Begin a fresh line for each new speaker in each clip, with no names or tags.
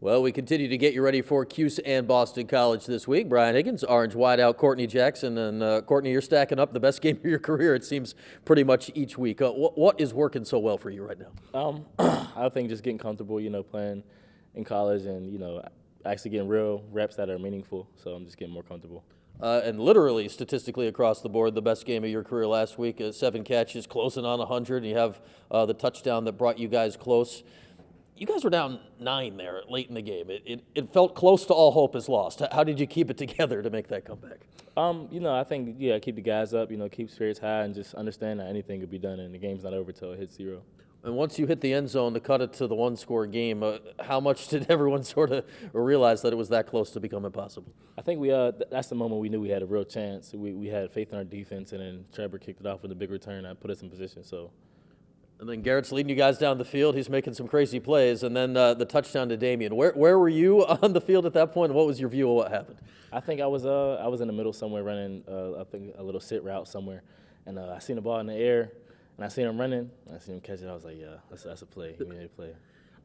Well, we continue to get you ready for Cuse and Boston College this week. Brian Higgins, orange wideout, Courtney Jackson. And Courtney, you're stacking up the best game of your career, it seems, pretty much each week. What is working so well for you right now?
I think just getting comfortable, playing in college and, actually getting real reps that are meaningful. So I'm just getting more comfortable.
And literally, statistically across the board, the best game of your career last week, 7 catches, closing on 100. And you have the touchdown that brought you guys close. You guys were down 9 there late in the game. It felt close to all hope is lost. How did you keep it together to make that comeback?
I think, keep the guys up, keep spirits high and just understand that anything could be done and the game's not over till it hits 0.
And once you hit the end zone to cut it to the 1-score game, how much did everyone sort of realize that it was that close to becoming possible?
I think that's the moment we knew we had a real chance. We had faith in our defense, and then Trevor kicked it off with a big return that put us in position.
And then Garrett's leading you guys down the field. He's making some crazy plays. And then the touchdown to Damian. Where were you on the field at that point? And what was your view of what happened?
I think I was in the middle somewhere running, I think a little sit route somewhere. And I seen the ball in the air, and I seen him running. And I seen him catch it. I was like, yeah, that's a play. He made a play.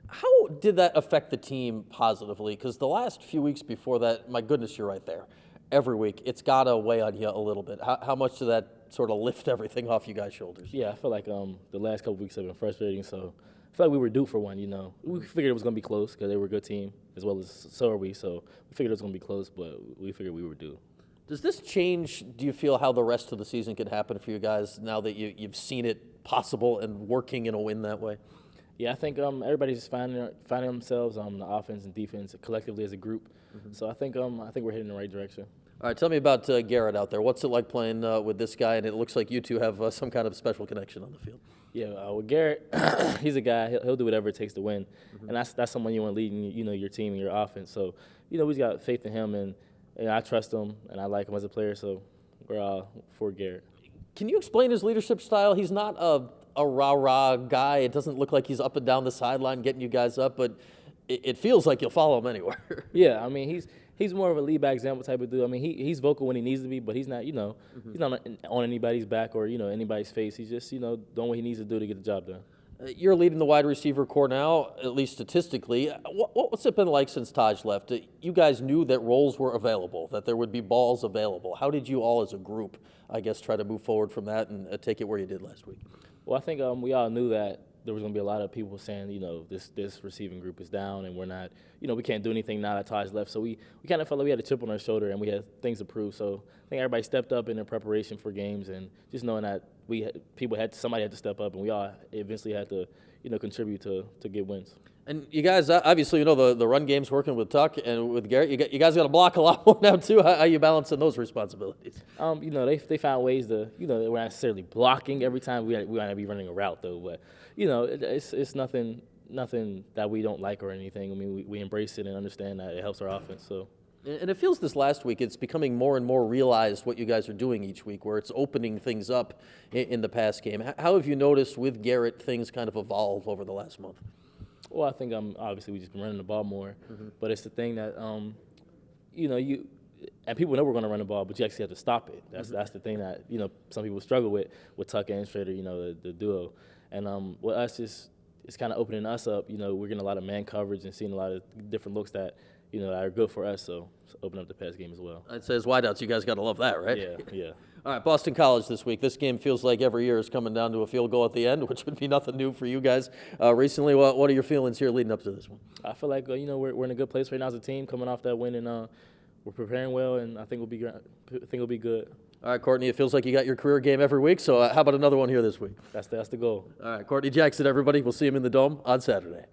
How did that affect the team positively? Because the last few weeks before that, my goodness, you're right there. Every week, it's got to weigh on you a little bit. How much did that sort of lift everything off you guys' shoulders?
Yeah, I feel like the last couple weeks have been frustrating, so I feel like we were due for one, We figured it was going to be close because they were a good team, as well as so are we, so we figured it was going to be close, but we figured we were due.
Does this change, do you feel, how the rest of the season can happen for you guys now that you've seen it possible and working in a win that way?
Yeah, I think everybody's just finding themselves on the offense and defense collectively as a group. Mm-hmm. So I think we're heading in the right direction.
All right, tell me about Garrett out there. What's it like playing with this guy? And it looks like you two have some kind of special connection on the field.
Yeah, with Garrett, he's a guy. He'll do whatever it takes to win, and that's someone you want leading, your team and your offense. So, we've got faith in him, and I trust him, and I like him as a player. So, we're all for Garrett.
Can you explain his leadership style? He's not a rah-rah guy. It doesn't look like he's up and down the sideline getting you guys up, but it feels like you'll follow him anywhere.
Yeah, I mean, he's more of a lead back example type of dude. I mean, he's vocal when he needs to be, but he's not, he's not on anybody's back or, anybody's face. He's just, doing what he needs to do to get the job done.
You're leading the wide receiver core now, at least statistically. What's it been like since Taj left? You guys knew that roles were available, that there would be balls available. How did you all as a group, I guess, try to move forward from that and take it where you did last week?
Well, I think we all knew that there was going to be a lot of people saying, this receiving group is down and we're not, we can't do anything now that Taj left. So we kind of felt like we had a chip on our shoulder and we had things to prove. So I think everybody stepped up in their preparation for games and just knowing that somebody had to step up and we all eventually had to, contribute to get wins.
And you guys, obviously, the run game's working with Tuck and with Garrett. You guys got to block a lot more now, too. How are you balancing those responsibilities?
They found ways to, we're not necessarily blocking every time. We might not be running a route, though. But, it's nothing that we don't like or anything. I mean, we embrace it and understand that it helps our offense, so.
And it feels this last week it's becoming more and more realized what you guys are doing each week, where it's opening things up in the pass game. How have you noticed with Garrett things kind of evolve over the last month?
Well, I think obviously we just been running the ball more, but it's the thing that and people know we're going to run the ball, but you actually have to stop it. That's the thing that some people struggle with Tuck and Strader, the duo, and with us it's kind of opening us up. We're getting a lot of man coverage and seeing a lot of different looks that that are good for us. So it's open up the pass game as well.
I'd say as wideouts, you guys got to love that, right?
Yeah.
All right, Boston College this week. This game feels like every year is coming down to a field goal at the end, which would be nothing new for you guys. Recently, what are your feelings here leading up to this one?
I feel like we're in a good place right now as a team, coming off that win, and we're preparing well, and I think we'll be good.
All right, Courtney, it feels like you got your career game every week, so how about another one here this week?
That's the goal.
All right, Courtney Jackson, everybody. We'll see him in the Dome on Saturday.